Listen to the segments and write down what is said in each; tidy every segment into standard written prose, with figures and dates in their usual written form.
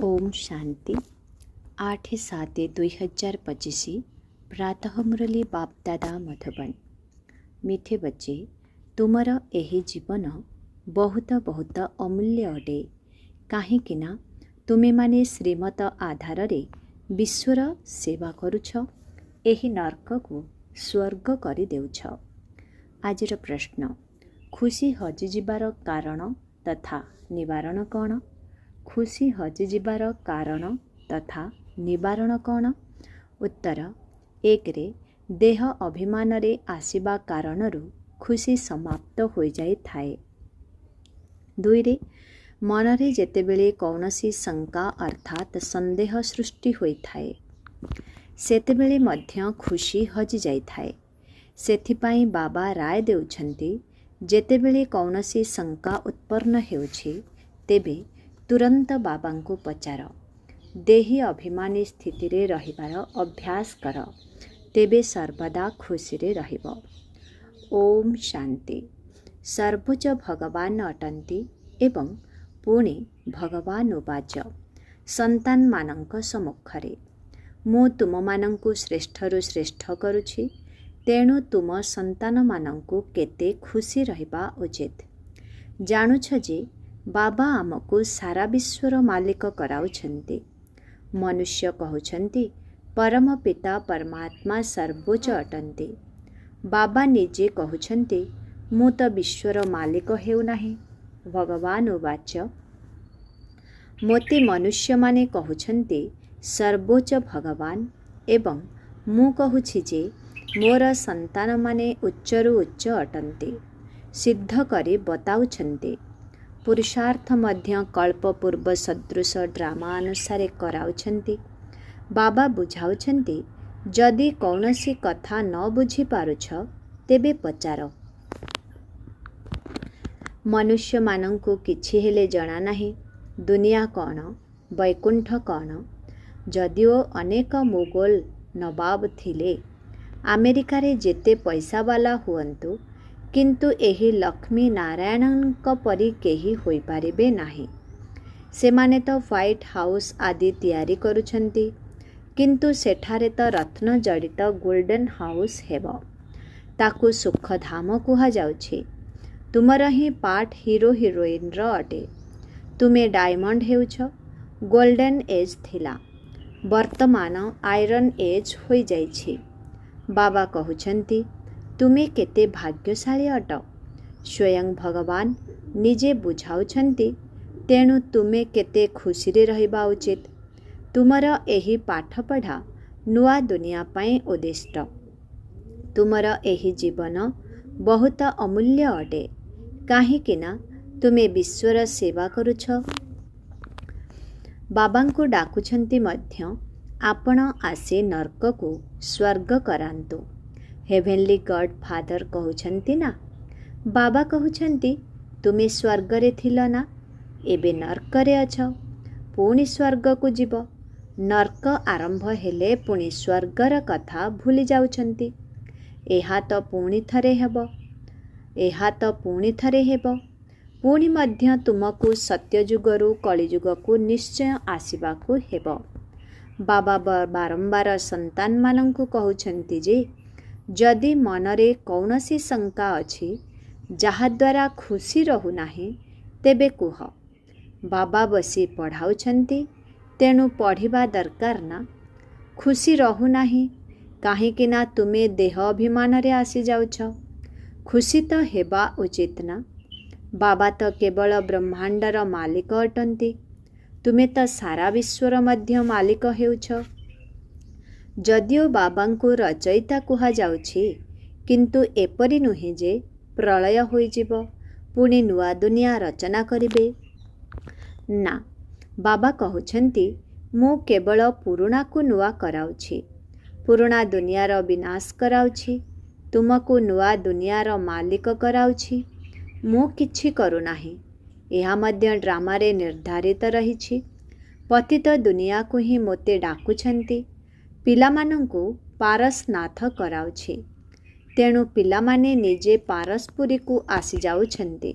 ओम शांति 8/7/2025 प्रातः मुरली बापदादा मधुबन। मीठे बच्चे, तुमर एही जीवन बहुत बहुत अमूल्य अटे कहीं तुमे माने श्रीमत आधार रे विश्वर सेवा करुछ, एही नर्क को स्वर्ग करि देउछ। आजिर प्रश्न, खुशी हजिजिबार कारण तथा निवारण कौन? खुशी हजिजिबार कारण तथा निवारण कौन? उत्तर, 1 रे देह अभिमान रे आसिबा कारणरू खुशी समाप्त हो जाई थाए। 2 रे मनरे जेतेबेले कौनसी शंका अर्थात संदेह सृष्टि होई थाए सेतेबेले मध्य खुशी हजि जाई थाए। सेथिपाई बाबा राय देउछंती, जेतेबेले कौनसी शंका उत्पन्न हेउछि तेबे तुरंत बाबांको पचार, देही अभिमानी स्थिति रे रहिबार अभ्यास कर, तेबे सर्वदा खुशी रे रहिब। ओम शांति। सर्वोच्च भगवान अटंती एवं पुणी भगवान उवाच, संतान मानंक सम्मुखरे मु तुम मानंकु श्रेष्ठरु श्रेष्ठ करुछि, तेणु तुम संतान मानंकु केते खुशी रहिबा उचित। जानुछ जे बाबा आमको सारा विश्वर मालिक कराउछन्ति। मनुष्य कहउछन्ति परम पिता परमात्मा सर्वोच्च अटन्ति। बाबा निजे कहउछन्ति मु तो विश्वर मालिक हेउ नाही। भगवान उवाच, मोते मनुष्य माने कहउछन्ति सर्वोच्च भगवान एवं मु कहूछि जे मोर संतान माने उच्चरु उच्च अटन्ति। सिद्ध करी बताउछन्ति। पुरुषार्थ मध्य कल्प पूर्व सदृश ड्रामा अनुसार कराउछन्ति। बाबा बुझाउछन्ति, जदि कौनसी कथा न बुझी पारुछ तेबे पचार। मनुष्य मानंकु किछि हेले जणा नाही, दुनिया कौन, वैकुंठ कौन। जदिओ अनेक मुगल नवाब थिले, अमेरिका रे जेते पैसा वाला हुअन्तु, किंतु एही लक्ष्मी नारायणଙ୍କ परि केही होई पारिबे नाही। सेमाने तो व्हाइट हाउस आदि तैयारी करुछन्ति, किंतु सेठारे तो रत्न जड़ित गोल्डन हाउस हेबो। ताकू सुख धाम कुहा जाउछि। तुमर ही पाठ हीरो हिरोइन रो अटे। तुमे डायमंड हेउछ। गोल्डन एज थिला, वर्तमान आयरन एज होई जाइछि। बाबा कहउछन्ति तुमे केते भाग्यशाली अट। स्वयं भगवान निजे बुझाउछन्ति, तेणु तुमे केते खुशी रे रहिबा उचित। तुमर एही पाठ पढ़ा नुआ दुनिया पाई उद्दिष्ट। तुमर एही जीवन बहुत अमूल्य अटे काहेकिना तुमे विश्वर सेवा करुछ। बाबांको डाकुछन्ति मध्य आपण आसे नर्क को स्वर्ग करांतु। हेभेनली गॉड फादर कहउछन्ति ना। बाबा कहउछन्ति तुमे स्वर्ग रे थिल ना, एबे नर्क रे अछ, पुणी स्वर्ग को जीव। नर्क आरंभ हेले पुणी स्वर्गर कथा भूली जाउछन्ति। एहा तो पुणी थरे हेबो, एहा तो पुणी थरे हेबो। पुणी मध्य तुमको सत्ययुगरु कलियुग को निश्चय आसीबाकु हेबो। बाबा बारंबार संतान मानंकु कहउछन्ति जे जदि मनरे कौनसी शंका अछि जहाद्वारा खुशी रहु नाही, तेबे कुह। बाबा बसी पढ़ाउछन्ति, तेणु पढ़िबा दरकार ना। खुशी रहु नाही काहेकिना तुमे देह अभिमान रे आसी जाउछ। खुशी तो हेबा उचित ना। बाबा तो केवल ब्रह्मांडर मालिक अटन्ति। तुमे तो सारा विश्वर मध्य मालिक हेउछ। जदिओ बाबांको रचयिता कुहा जाउछि, किंतु एपरि नुहे जे प्रलय होई जिवो, पुणी नुआ दुनिया रचना करिबे ना। बाबा कहउछन्ति मु केवल पुरुणा को नुआ कराउछि, पुरुणा दुनियार विनाश कराउछि, तुमको नुआ दुनियार मालिक कराउछि। मु किछि करू नाही। एहा मध्य ड्रामा रे निर्धारित रहिछि। पतित दुनिया को ही मोते डाकुछन्ति। पिलामानंकु पारसनाथ कराउछि, तेणु पिलामाने निजे पारसपुरी को आसी जाउछन्ति।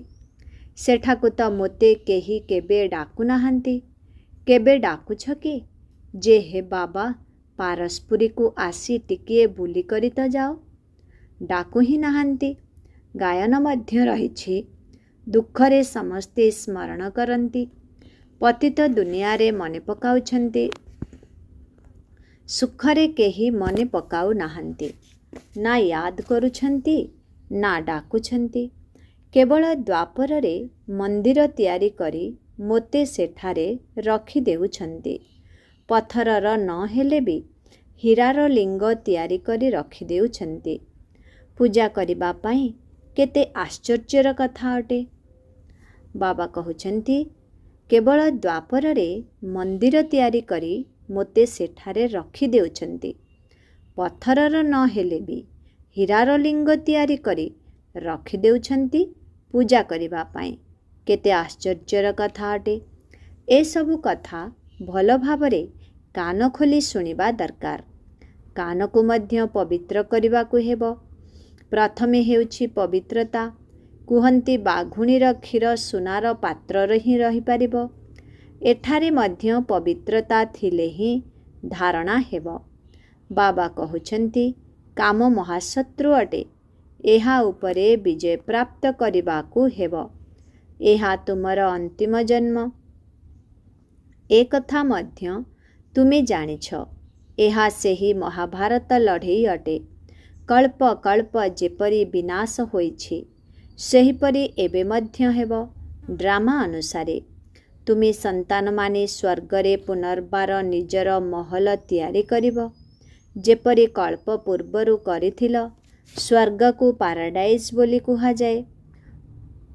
सेठाकु तो मोते केही केबे डाकु नाहांती, କେବେ ଡାକୁଛ କି ଯେ ହେ ବାବା ପାରସ୍ପରିକୁ ଆସି ଟିକିଏ ବୁଲିକରି ତ ଯାଅ? ଡାକୁ ହିଁ ନାହାନ୍ତି। ଗାୟନ ମଧ୍ୟ ରହିଛି, ଦୁଃଖରେ ସମସ୍ତେ ସ୍ମରଣ କରନ୍ତି, ପତିତ ଦୁନିଆରେ ମନେ ପକାଉଛନ୍ତି, ସୁଖରେ କେହି ମନେ ପକାଉ ନାହାନ୍ତି। ନା ୟାଦ କରୁଛନ୍ତି ନା ଡାକୁଛନ୍ତି। କେବଳ ଦ୍ୱାପରରେ ମନ୍ଦିର ତିଆରି କରି ମୋତେ ସେଠାରେ ରଖିଦେଉଛନ୍ତି। ପଥରର ନ ହେଲେ ବି ହୀରାର ଲିଙ୍ଗ ତିଆରି କରି ରଖିଦେଉଛନ୍ତି। ପୂଜା କରିବା ପାଇଁ କେତେ ଆଶ୍ଚର୍ଯ୍ୟର କଥା ଅଟେ। ବାବା କହୁଛନ୍ତି, କେବଳ ଦ୍ୱାପରରେ ମନ୍ଦିର ତିଆରି କରି ମୋତେ ସେଠାରେ ରଖିଦେଉଛନ୍ତି। ପଥରର ନ ହେଲେ ବି ହୀରାର ଲିଙ୍ଗ ତିଆରି କରି ରଖିଦେଉଛନ୍ତି ପୂଜା କରିବା ପାଇଁ। କେତେ ଆଶ୍ଚର୍ଯ୍ୟର କଥା ଅଟେ। ଏସବୁ କଥା ଭଲ ଭାବରେ କାନ ଖୋଲି ଶୁଣିବା ଦରକାର। କାନକୁ ମଧ୍ୟ ପବିତ୍ର କରିବାକୁ ହେବ। ପ୍ରଥମେ ହେଉଛି ପବିତ୍ରତା। କୁହନ୍ତି ବାଘୁଣୀର କ୍ଷୀର ସୁନାର ପାତ୍ରରେ ହିଁ ରହିପାରିବ। ଏଠାରେ ମଧ୍ୟ ପବିତ୍ରତା ଥିଲେ ହିଁ ଧାରଣା ହେବ। ବାବା କହୁଛନ୍ତି, କାମ ମହାଶତ୍ରୁ ଅଟେ। ଏହା ଉପରେ ବିଜୟ ପ୍ରାପ୍ତ କରିବାକୁ ହେବ। ଏହା ତୁମର ଅନ୍ତିମ ଜନ୍ମ। ଏ କଥା ମଧ୍ୟ ତୁମେ ଜାଣିଛ। ଏହା ସେହି ମହାଭାରତ ଲଢ଼େଇ ଅଟେ। କଳ୍ପ କଳ୍ପ ଯେପରି ବିନାଶ ହୋଇଛି, ସେହିପରି ଏବେ ମଧ୍ୟ ହେବ। ଡ୍ରାମା ଅନୁସାରେ ତୁମେ ସନ୍ତାନମାନେ ସ୍ୱର୍ଗରେ ପୁନର୍ବାର ନିଜର ମହଲ ତିଆରି କରିବ। ଯେପରି କଳ୍ପ ପୂର୍ବରୁ କରିଥିଲ। ସ୍ୱର୍ଗକୁ ପାରାଡାଇଜ୍ ବୋଲି କୁହାଯାଏ।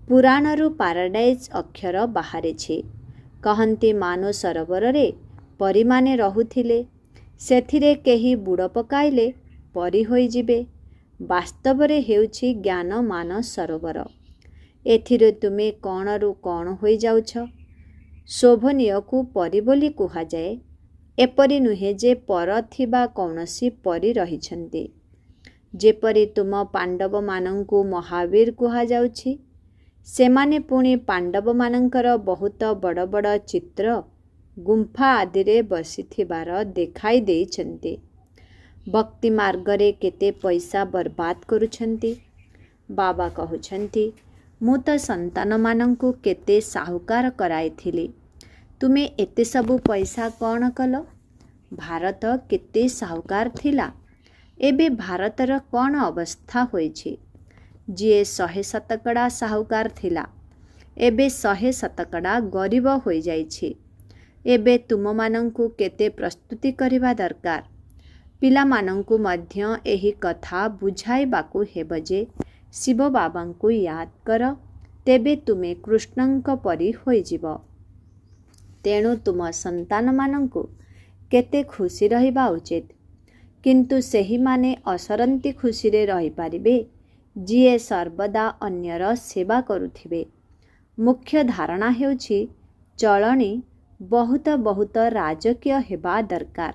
ପୁରାଣରୁ ପାରାଡାଇଜ୍ ଅକ୍ଷର ବାହାରିଛି। କହନ୍ତି ମାନୁ ସରୋବରରେ ପରୀମାନେ ରହୁଥିଲେ। ସେଥିରେ କେହି ବୁଡ଼ ପକାଇଲେ ପରୀ ହୋଇଯିବେ। ବାସ୍ତବରେ ହେଉଛି ଜ୍ଞାନ ମାନ ସରୋବର। ଏଥିରେ ତୁମେ କ'ଣରୁ କ'ଣ ହୋଇଯାଉଛ। ଶୋଭନୀୟକୁ ପରୀ ବୋଲି କୁହାଯାଏ। ଏପରି ନୁହେଁ ଯେ ପର ଥିବା କୌଣସି ପରୀ ରହିଛନ୍ତି। ଯେପରି ତୁମ ପାଣ୍ଡବମାନଙ୍କୁ ମହାବୀର କୁହାଯାଉଛି। ସେମାନେ ପୁଣି ପାଣ୍ଡବମାନଙ୍କର ବହୁତ ବଡ଼ ବଡ଼ ଚିତ୍ର ଗୁମ୍ଫା ଆଦିରେ ବସିଥିବାର ଦେଖାଇ ଦେଇଛନ୍ତି। ଭକ୍ତି ମାର୍ଗରେ କେତେ ପଇସା ବର୍ବାଦ କରୁଛନ୍ତି। ବାବା କହୁଛନ୍ତି, ମୁଁ ତ ସନ୍ତାନମାନଙ୍କୁ କେତେ ସାହୁକାର କରାଇଥିଲି। ତୁମେ ଏତେ ସବୁ ପଇସା କ'ଣ କଲ? ଭାରତ କେତେ ସାହୁକାର ଥିଲା। ଏବେ ଭାରତର କ'ଣ ଅବସ୍ଥା ହୋଇଛି? ଯିଏ 100% ସାହୁକାର ଥିଲା, ଏବେ 100% ଗରିବ ହୋଇଯାଇଛି। ଏବେ ତୁମମାନଙ୍କୁ କେତେ ପ୍ରସ୍ତୁତି କରିବା ଦରକାର। ପିଲାମାନଙ୍କୁ ମଧ୍ୟ ଏହି କଥା ବୁଝାଇବାକୁ ହେବ ଯେ ଶିବ ବାବାଙ୍କୁ ୟାଦ କର, ତେବେ ତୁମେ କୃଷ୍ଣଙ୍କ ପରି ହୋଇଯିବ। ତେଣୁ ତୁମ ସନ୍ତାନମାନଙ୍କୁ କେତେ ଖୁସି ରହିବା ଉଚିତ। କିନ୍ତୁ ସେହିମାନେ ଅସରନ୍ତି ଖୁସିରେ ରହିପାରିବେ ଯିଏ ସର୍ବଦା ଅନ୍ୟର ସେବା କରୁଥିବେ। ମୁଖ୍ୟ ଧାରଣା ହେଉଛି ଚଳଣି ବହୁତ ବହୁତ ରାଜକୀୟ ହେବା ଦରକାର।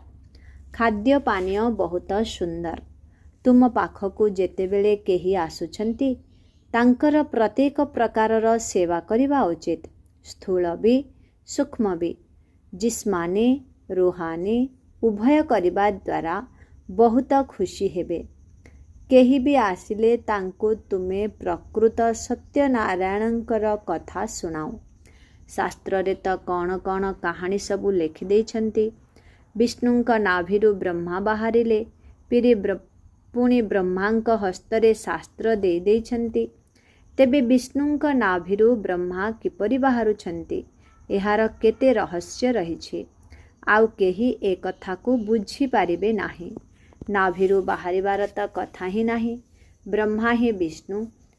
ଖାଦ୍ୟ ପାନୀୟ ବହୁତ ସୁନ୍ଦର। ତୁମ ପାଖକୁ ଯେତେବେଳେ କେହି ଆସୁଛନ୍ତି, ତାଙ୍କର ପ୍ରତ୍ୟେକ ପ୍ରକାରର ସେବା କରିବା ଉଚିତ। ସ୍ଥୂଳ ବି ସୂକ୍ଷ୍ମ ବି, ଜିସ୍ମାନି ରୁହାନି ଉଭୟ କରିବା ଦ୍ୱାରା ବହୁତ ଖୁସି ହେବେ। କେହି ବି ଆସିଲେ ତାଙ୍କୁ ତୁମେ ପ୍ରକୃତ ସତ୍ୟନାରାୟଣଙ୍କର କଥା ଶୁଣାଉ। ଶାସ୍ତ୍ରରେ ତ କ'ଣ କ'ଣ କାହାଣୀ ସବୁ ଲେଖିଦେଇଛନ୍ତି। ବିଷ୍ଣୁଙ୍କ ନାଭିରୁ ବ୍ରହ୍ମା ବାହାରିଲେ, ପୁଣି ବ୍ରହ୍ମାଙ୍କ ହସ୍ତରେ ଶାସ୍ତ୍ର ଦେଇଛନ୍ତି। ତେବେ ବିଷ୍ଣୁଙ୍କ ନାଭିରୁ ବ୍ରହ୍ମା କିପରି ବାହାରୁଛନ୍ତି, ଏହାର କେତେ ରହସ୍ୟ ରହିଛି। ଆଉ କେହି ଏ କଥାକୁ ବୁଝିପାରିବେ ନାହିଁ। ନାଭିରୁ ବାହାରିବାର ତ କଥା ହିଁ ନାହିଁ। ବ୍ରହ୍ମା ହିଁ ବିଷ୍ଣୁ,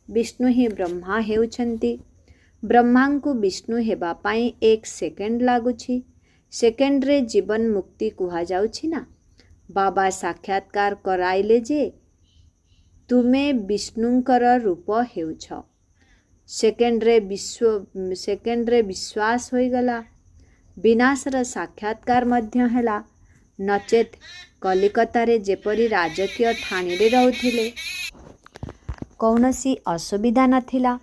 ବିଷ୍ଣୁ ହିଁ ବ୍ରହ୍ମା ହେଉଛନ୍ତି। ବ୍ରହ୍ମାଙ୍କୁ ବିଷ୍ଣୁ ହେବା ପାଇଁ 1 ସେକେଣ୍ଡ ଲାଗୁଛି। ସେକେଣ୍ଡରେ ଜୀବନ ମୁକ୍ତି କୁହାଯାଉଛି ନା। ବାବା ସାକ୍ଷାତକାର କରାଇଲେ ଯେ ତୁମେ ବିଷ୍ଣୁଙ୍କର ରୂପ ହେଉଛ। ସେକେଣ୍ଡରେ ବିଶ୍ୱାସ ହୋଇଗଲା। ବିନାଶର ସାକ୍ଷାତକାର ମଧ୍ୟ ହେଲା। ନଚେତ୍ କଲିକତାରେ ଯେପରି ରାଜକୀୟ ଠାଣିରେ ରହୁଥିଲେ, କୌଣସି ଅସୁବିଧା ନଥିଲା।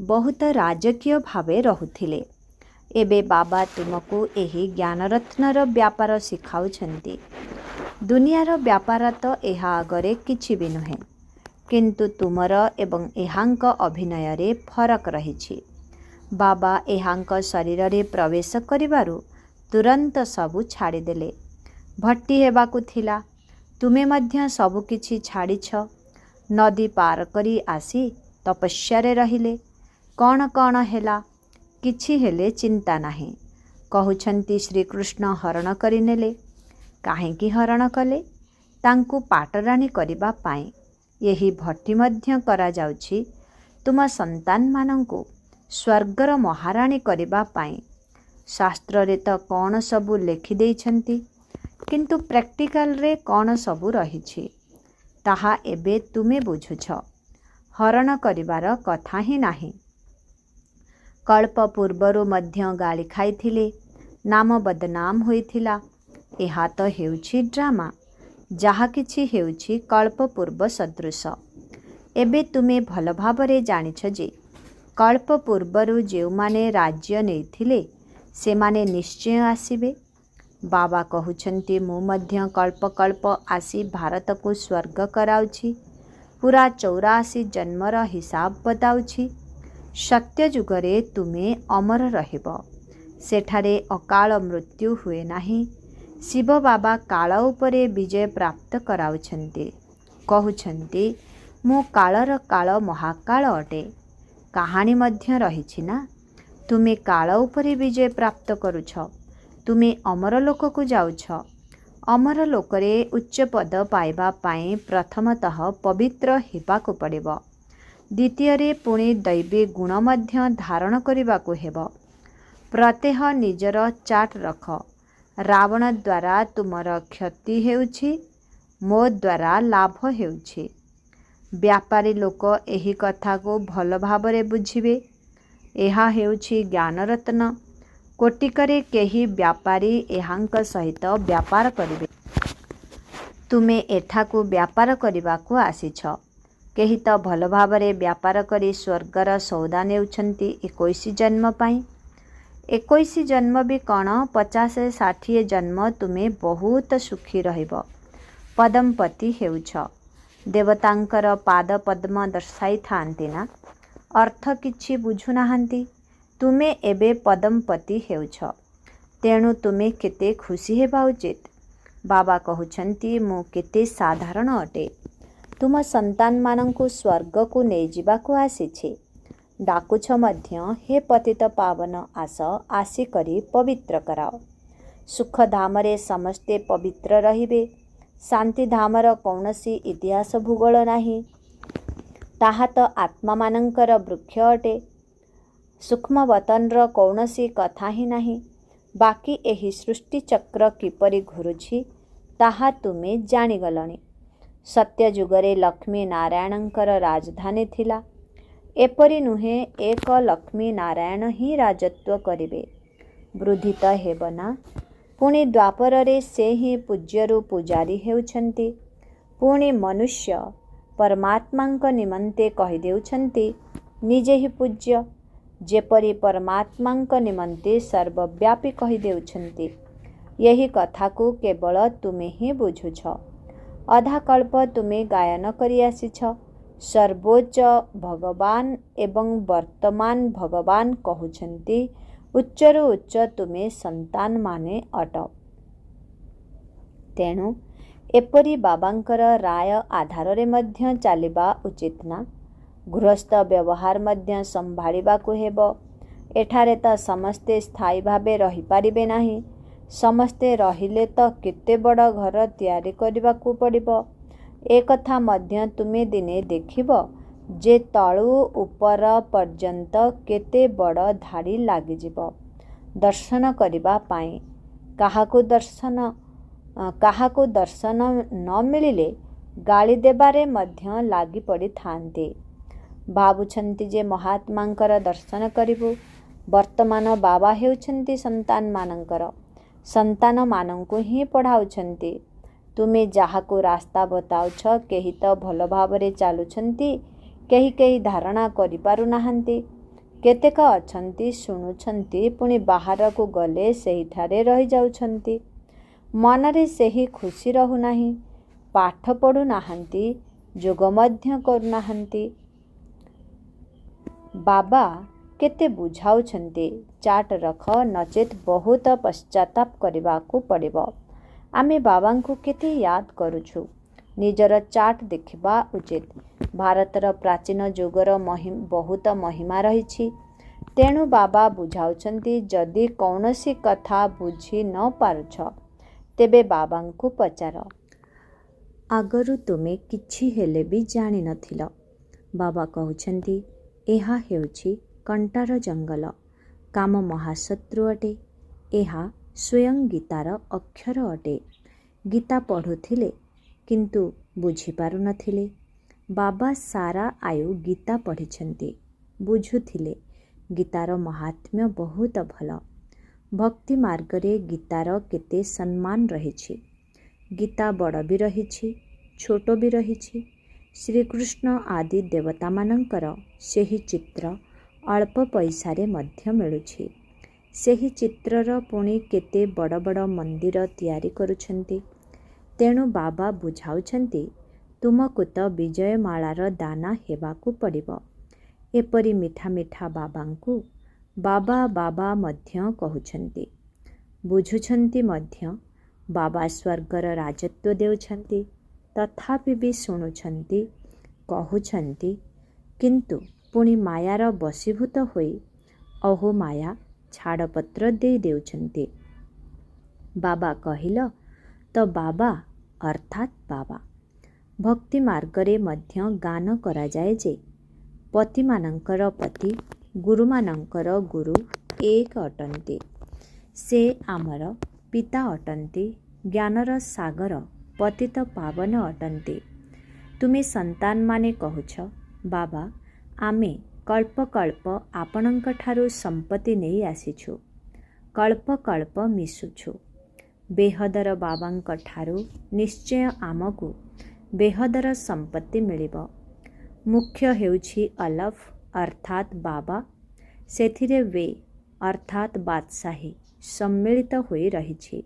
ବହୁତ ରାଜକୀୟ ଭାବେ ରହୁଥିଲେ। एबे बाबा तुमको एही ज्ञानरत्नर व्यापार शिखाउछन्ति। दुनियार व्यापार तो एहा आगरे किछि भी नुहे, किंतु तुमर एवं एहांक अभिनय रे फरक रहिछि। बाबा एहांक शरीर रे प्रवेश करिबारु तुरंत सबु छाड़ीदेले। भट्टी हेबाकु थिला, तुमे मध्य सबु किछि छाड़िछ। नदी पार करी आसी तपस्या रे रहिले। कौन कौन हेला, किछि हेले चिंता नाही। कहउछन्ति श्रीकृष्ण हरण करिनेले। काहेकि हरण कले? तांकु पाटराणी करिबा पाई। यही भट्टी मध्य करा जाउछि तुम संतान मानंकु स्वर्गर महाराणी करिबा पाई। शास्त्र रे तो कौन सबु लेखि देइछन्ति, किंतु प्रैक्टिकल रे कौन सबु रहिछि ताहा एबे तुमे बुझुछ। हरण करिबार कथा ही नाही। कल्प पूर्वरु मध्य गाली खाइथिले, नाम बदनाम होइथिला। एहा तो हेउछि ड्रामा। जाहा किछि हेउछि कल्प पूर्व सदृश। एबे तुमे भल भाबरे जानिछ जे कल्प पूर्वरु जेउमाने राज्य नेइथिले सेमाने निश्चय आसिबे। बाबा कहउछन्ति मु मध्य कल्प कल्प आसी भारत को स्वर्ग कराउछि। पूरा 84 जन्मर हिसाब बताउछि। सत्य जुगरे तुमे अमर रहिब। सेठारे अकाल मृत्यु हुए नाही। शिव बाबा काल उपरे विजय प्राप्त कराउछन्ति। कहउछन्ति मु कालर काल महाकाल अटे। कहानी मध्य रहिछि ना। तुमे काल उपरे विजय प्राप्त करुछ। तुमे अमर लोक को जाउछ। अमर लोकरे उच्च पद पाइबा पाई प्रथमतः पवित्र हेबाकु पड़िब। द्वितीय रे पुणी दैवी गुण मध्य धारण करिबाकु हेब। प्रत्यह निजर चाट रख। रावण द्वारा तुमर क्षति हेउछि, मो द्वारा लाभ हेउछि। व्यापारी लोक एही कथा को भल भाबरे बुझिबे। एहा हेउछि ज्ञानरत्न। कोटिकरे केही व्यापारी एहांक सहित व्यापार करिबे। तुमे एठाकु व्यापार करिबाकु आसिछ। केही तो भल भाबरे व्यापार करी स्वर्गर सौदा नेउछन्ति 21 जन्म पाई। 21 जन्म भी कौन 50-60 जन्म तुमे बहुत सुखी रहिब। पदमपति हेउछ। देवतांकर पाद पद्म दर्शाई थांती ना। अर्थ किछि बुझु नाहंती। तुमे एबे पदमपति हेउछ। तेणु तुमे केते खुशी हेबा उचित। बाबा कहउछन्ति मु केते साधारण अटे। तुम संतान मानंकु स्वर्ग को नै जिबाकु आसीछि। डाकुछ मध्य हे पतित पावन आस आसी करी पवित्र कराओ। सुख धामरे समस्ते पवित्र रहिबे। शांति धामर कौनसी इतिहास भूगोल नाही। ताहा तो आत्मा मानंकर वृक्ष अटे। सूक्ष्म वतनर कौनसी कथा ही नाही। बाकी एही सृष्टि चक्र किपरि घुरुछि ताहा तुमे जानिगलଣି। सत्य जुगरे लक्ष्मी नारायणंकर राजधानी थिला। एपरि नुहे एक लक्ष्मी नारायण ही राजत्व करिबे। वृद्धि तो हेब ना। पुणी द्वापर रे से ही पूज्यरु पूजारी हेउछन्ति। पुणी मनुष्य परमात्मांक निमंते कहि देउछन्ति निजे ही पूज्य। जेपरि परमात्मांक निमंते सर्वव्यापी कहि देउछन्ति। यही कथा को केवल तुमे ही बुझुछ। अधा कल्प तुमे गायन करि आसिछ। सर्वोच्च भगवान एवं वर्तमान भगवान कहउछन्ति उच्चरु उच्च तुमे संतान माने अट। तेणु एपरि बाबांकर राय आधार रे मध्य चालिबा उचित ना। गृहस्थ व्यवहार मध्य संभाळिबाकु हेब। एठारे तो समस्ते स्थायी भावे रही पारिबे नाही। समस्ते रहिले तो केते बड़ घर तैयारी करबाकू पड़िबो। एक कथा मध्य तुमे दिने देखिब जे तळु ऊपर पर्यंत केते बड़ धाड़ी लागिजिब दर्शन करिबा पाई। काहाकू दर्शन न मिलिले गाली देबारे मध्य लागी पड़ी थांते। भाबुछन्ति जे महात्मांकर दर्शन करिबु। वर्तमान बाबा हेउछन्ति संतान मानंकर। संतान मानंकु ही पढ़ाउछन्ति। तुमे जाहाकू रास्ता बताउछ केही तो भल भावरे चालुछन्ति, केही केही धारणा करि पारु नाहंती। କେତେକ ଅଛନ୍ତି ଶୁଣୁଛନ୍ତି, ପୁଣି ବାହାରକୁ ଗଲେ ସେହିଠାରେ ରହିଯାଉଛନ୍ତି। ମନରେ ସେହି ଖୁସି ରହୁନାହିଁ। ପାଠ ପଢ଼ୁନାହାନ୍ତି, ଯୋଗ ମଧ୍ୟ କରୁନାହାନ୍ତି। ବାବା କେତେ ବୁଝାଉଛନ୍ତି, ଚାଟ୍ ରଖ, ନଚେତ୍ ବହୁତ ପଶ୍ଚାତାପ କରିବାକୁ ପଡ଼ିବ। ଆମେ ବାବାଙ୍କୁ କେତେ ୟାଦ କରୁଛୁ। ନିଜର ଚାଟ୍ ଦେଖିବା ଉଚିତ। ଭାରତର ପ୍ରାଚୀନ ଯୁଗର ବହୁତ ମହିମା ରହିଛି। ତେଣୁ ବାବା ବୁଝାଉଛନ୍ତି, ଯଦି କୌଣସି କଥା ବୁଝି ନ ପାରୁଛ, ତେବେ ବାବାଙ୍କୁ ପଚାର। ଆଗରୁ ତୁମେ କିଛି ହେଲେ ବି ଜାଣିନଥିଲ। ବାବା କହୁଛନ୍ତି, ଏହା ହେଉଛି କଣ୍ଟାର ଜଙ୍ଗଲ। କାମ ମହାଶତ୍ରୁ ଅଟେ। ଏହା ସ୍ୱୟଂ ଗୀତାର ଅକ୍ଷର ଅଟେ। ଗୀତା ପଢ଼ୁଥିଲେ କିନ୍ତୁ ବୁଝିପାରୁନଥିଲେ। ବାବା ସାରା ଆୟୁ ଗୀତା ପଢ଼ିଛନ୍ତି, ବୁଝୁଥିଲେ। ଗୀତାର ମହାତ୍ମ୍ୟ ବହୁତ ଭଲ। ଭକ୍ତି ମାର୍ଗରେ ଗୀତାର କେତେ ସମ୍ମାନ ରହିଛି। ଗୀତା ବଡ଼ ବି ରହିଛି, ଛୋଟ ବି ରହିଛି। ଶ୍ରୀକୃଷ୍ଣ ଆଦି ଦେବତାମାନଙ୍କର ସେହି ଚିତ୍ର ଅଳ୍ପ ପଇସାରେ ମଧ୍ୟ ମିଳୁଛି। ସେହି ଚିତ୍ରର ପୁଣି କେତେ ବଡ଼ ବଡ଼ ମନ୍ଦିର ତିଆରି କରୁଛନ୍ତି। ତେଣୁ ବାବା ବୁଝାଉଛନ୍ତି, ତୁମକୁ ତ ବିଜୟମାଳାର ଦାନା ହେବାକୁ ପଡ଼ିବ। ଏପରି ମିଠା ମିଠା ବାବାଙ୍କୁ ବାବା ବାବା ମଧ୍ୟ କହୁଛନ୍ତି। ବୁଝୁଛନ୍ତି ମଧ୍ୟ। ବାବା ସ୍ୱର୍ଗର ରାଜତ୍ୱ ଦେଉଛନ୍ତି। ତଥାପି ବି ଶୁଣୁଛନ୍ତି, କହୁଛନ୍ତି, କିନ୍ତୁ ପୁଣି ମାୟାର ବଶୀଭୂତ ହୋଇ ଅହୋ ମାୟା ଛାଡ଼ପତ୍ର ଦେଇ ଦେଉଛନ୍ତି। ବାବା କହିଲ ତ ବାବା ଅର୍ଥାତ୍ ବାବା। ଭକ୍ତି ମାର୍ଗରେ ମଧ୍ୟ ଗାନ କରାଯାଏ ଯେ ପତିମାନଙ୍କର ପତି, ଗୁରୁମାନଙ୍କର ଗୁରୁ ଏକ ଅଟନ୍ତି। ସେ ଆମର ପିତା ଅଟନ୍ତି, ଜ୍ଞାନର ସାଗର, ପତିତ ପାବନ ଅଟନ୍ତି। ତୁମେ ସନ୍ତାନମାନେ କହୁଛ, ବାବା ଆମେ କଳ୍ପ କଳ୍ପ ଆପଣଙ୍କଠାରୁ ସମ୍ପତ୍ତି ନେଇ ଆସିଛୁ। କଳ୍ପ କଳ୍ପ ମିଶୁଛୁ। ବେହଦର ବାବାଙ୍କଠାରୁ ନିଶ୍ଚୟ ଆମକୁ ବେହଦର ସମ୍ପତ୍ତି ମିଳିବ। ମୁଖ୍ୟ ହେଉଛି ଅଲଫ ଅର୍ଥାତ୍ ବାବା। ସେଥିରେ ବେ ଅର୍ଥାତ୍ ବାଦଶାହୀ ସମ୍ମିଳିତ ହୋଇ ରହିଛି।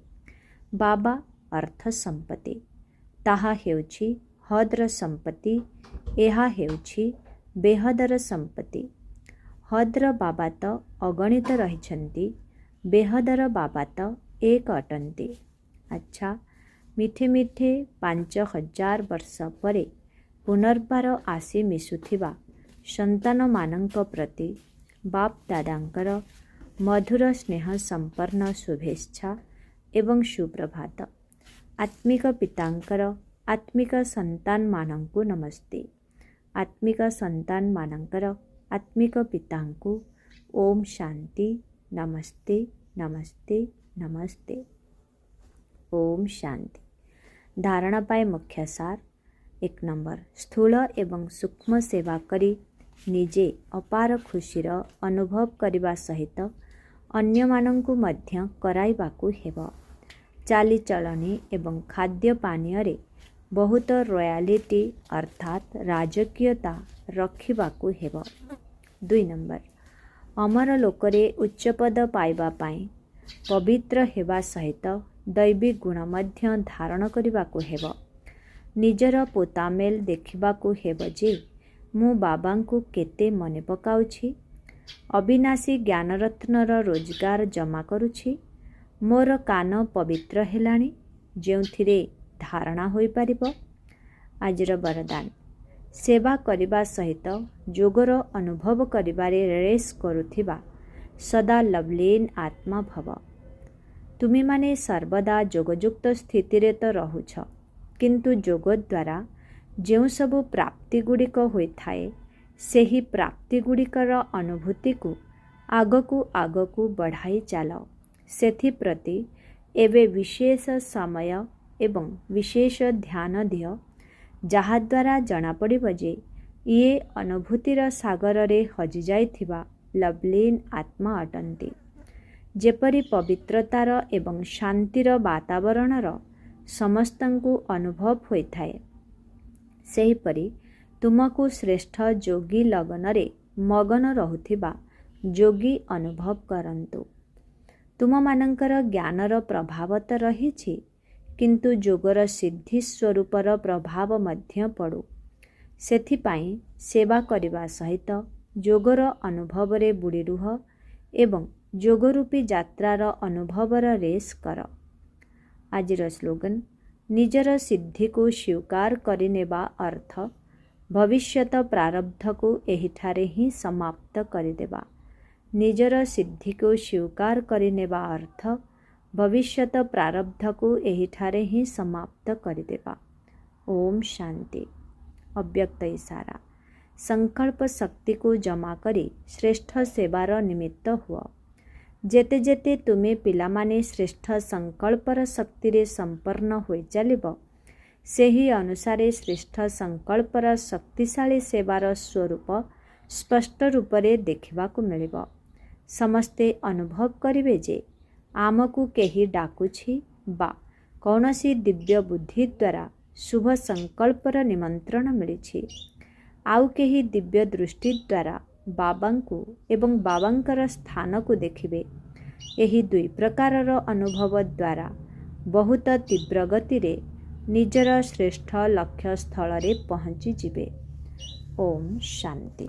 ବାବା ଅର୍ଥ ସମ୍ପତ୍ତି। ତାହା ହେଉଛି ହଦ୍ର ସମ୍ପତ୍ତି। ଏହା ହେଉଛି ବେହଦର ସମ୍ପତ୍ତି। ହଦ୍ର ବାବା ତ ଅଗଣିତ ରହିଛନ୍ତି, ବେହଦର ବାବା ତ ଏକ ଅଟନ୍ତି। ଆଚ୍ଛା, ମିଠେ ମିଠେ 5000 ବର୍ଷ ପରେ ପୁନର୍ବାର ଆସି ମିଶୁଥିବା ସନ୍ତାନମାନଙ୍କ ପ୍ରତି ବାପ୍ ଦାଦାଙ୍କର ମଧୁର ସ୍ନେହ ସମ୍ପନ୍ନ ଶୁଭେଚ୍ଛା ଏବଂ ସୁପ୍ରଭାତ। ଆତ୍ମିକ ପିତାଙ୍କର ଆତ୍ମିକ ସନ୍ତାନମାନଙ୍କୁ ନମସ୍ତେ। ଆତ୍ମିକ ସନ୍ତାନମାନଙ୍କର ଆତ୍ମିକ ପିତାଙ୍କୁ ଓମ୍ ଶାନ୍ତି। ନମସ୍ତେ ନମସ୍ତେ ନମସ୍ତେ। ଓମ୍ ଶାନ୍ତି। ଧାରଣା ପାଇଁ ମୁଖ୍ୟ ସାର। 1 ନମ୍ବର, ସ୍ଥୂଳ ଏବଂ ସୂକ୍ଷ୍ମ ସେବା କରି ନିଜେ ଅପାର ଖୁସିର ଅନୁଭବ କରିବା ସହିତ ଅନ୍ୟମାନଙ୍କୁ ମଧ୍ୟ କରାଇବାକୁ ହେବ। ଚାଲିଚଳଣି ଏବଂ ଖାଦ୍ୟ ପାନୀୟରେ ବହୁତ ରୟାଲିଟି ଅର୍ଥାତ୍ ରାଜକୀୟତା ରଖିବାକୁ ହେବ। 2 ନମ୍ବର, ଅମର ଲୋକରେ ଉଚ୍ଚପଦ ପାଇବା ପାଇଁ ପବିତ୍ର ହେବା ସହିତ ଦୈବୀ ଗୁଣ ମଧ୍ୟ ଧାରଣ କରିବାକୁ ହେବ। ନିଜର ପୋତାମେଲ ଦେଖିବାକୁ ହେବ ଯେ ମୁଁ ବାବାଙ୍କୁ କେତେ ମନେ ପକାଉଛି। ଅବିନାଶୀ ଜ୍ଞାନରତ୍ନର ରୋଜଗାର ଜମା କରୁଛି। ମୋର କାନ ପବିତ୍ର ହେଲାଣି, ଯେଉଁଥିରେ ଧାରଣା ହୋଇପାରିବ। ଆଜିର ବରଦାନ, ସେବା କରିବା ସହିତ ଯୋଗର ଅନୁଭବ କରିବାରେ ରେସ୍ କରୁଥିବା ସଦା ଲଭ୍ଲିନ୍ ଆତ୍ମା ଭବ। ତୁମେମାନେ ସର୍ବଦା ଯୋଗଯୁକ୍ତ ସ୍ଥିତିରେ ତ ରହୁଛ, କିନ୍ତୁ ଯୋଗ ଦ୍ୱାରା ଯେଉଁ ସବୁ ପ୍ରାପ୍ତିଗୁଡ଼ିକ ହୋଇଥାଏ, ସେହି ପ୍ରାପ୍ତିଗୁଡ଼ିକର ଅନୁଭୂତିକୁ ଆଗକୁ ଆଗକୁ ବଢ଼ାଇ ଚାଲ। ସେଥିପ୍ରତି ଏବେ ବିଶେଷ ସମୟ ଏବଂ ବିଶେଷ ଧ୍ୟାନ ଦିଅ, ଯାହାଦ୍ୱାରା ଜଣାପଡ଼ିବ ଯେ ଇଏ ଅନୁଭୂତିର ସାଗରରେ ହଜିଯାଇଥିବା ଲଭ୍ଲିନ୍ ଆତ୍ମା ଅଟନ୍ତି। ଯେପରି ପବିତ୍ରତାର ଏବଂ ଶାନ୍ତିର ବାତାବରଣର ସମସ୍ତଙ୍କୁ ଅନୁଭବ ହୋଇଥାଏ, ସେହିପରି ତୁମକୁ ଶ୍ରେଷ୍ଠ ଯୋଗୀ ଲଗନରେ ମଗନ ରହୁଥିବା ଯୋଗୀ ଅନୁଭବ କରନ୍ତୁ। ତୁମମାନଙ୍କର ଜ୍ଞାନର ପ୍ରଭାବ ତ ରହିଛି, କିନ୍ତୁ ଯୋଗର ସିଦ୍ଧି ସ୍ୱରୂପର ପ୍ରଭାବ ମଧ୍ୟ ପଡ଼ୁ। ସେଥିପାଇଁ ସେବା କରିବା ସହିତ ଯୋଗର ଅନୁଭବରେ ବୁଡ଼ି ରୁହ ଏବଂ ଯୋଗରୂପୀ ଯାତ୍ରାର ଅନୁଭବର ରେସ୍ କର। ଆଜିର ସ୍ଲୋଗାନ, ନିଜର ସିଦ୍ଧିକୁ ସ୍ୱୀକାର କରିନେବା ଅର୍ଥ ଭବିଷ୍ୟତ ପ୍ରାରବ୍ଧକୁ ଏହିଠାରେ ହିଁ ସମାପ୍ତ କରିଦେବା। ନିଜର ସିଦ୍ଧିକୁ ସ୍ୱୀକାର କରିନେବା ଅର୍ଥ ଭବିଷ୍ୟତ ପ୍ରାରବ୍ଧକୁ ଏହିଠାରେ ହିଁ ସମାପ୍ତ କରିଦେବା। ଓମ୍ ଶାନ୍ତି। ଅବ୍ୟକ୍ତ ଇଶାରା। ସଂକଳ୍ପ ଶକ୍ତିକୁ ଜମା କରି ଶ୍ରେଷ୍ଠ ସେବାର ନିମିତ୍ତ ହୁଅ। ଯେତେ ଯେତେ ତୁମେ ପିଲାମାନେ ଶ୍ରେଷ୍ଠ ସଂକଳ୍ପର ଶକ୍ତିରେ ସମ୍ପନ୍ନ ହୋଇ ଚାଲିବ, ସେହି ଅନୁସାରେ ଶ୍ରେଷ୍ଠ ସଂକଳ୍ପର ଶକ୍ତିଶାଳୀ ସେବାର ସ୍ୱରୂପ ସ୍ପଷ୍ଟ ରୂପରେ ଦେଖିବାକୁ ମିଳିବ। ସମସ୍ତେ ଅନୁଭବ କରିବେ ଯେ ଆମକୁ କେହି ଡାକୁଛି ବା କୌଣସି ଦିବ୍ୟ ବୁଦ୍ଧି ଦ୍ୱାରା ଶୁଭ ସଂକଳ୍ପର ନିମନ୍ତ୍ରଣ ମିଳିଛି। ଆଉ କେହି ଦିବ୍ୟ ଦୃଷ୍ଟି ଦ୍ୱାରା ବାବାଙ୍କୁ ଏବଂ ବାବାଙ୍କର ସ୍ଥାନକୁ ଦେଖିବେ। ଏହି ଦୁଇ ପ୍ରକାରର ଅନୁଭବ ଦ୍ୱାରା ବହୁତ ତୀବ୍ର ଗତିରେ ନିଜର ଶ୍ରେଷ୍ଠ ଲକ୍ଷ୍ୟସ୍ଥଳରେ ପହଞ୍ଚିଯିବେ। ଓମ୍ ଶାନ୍ତି।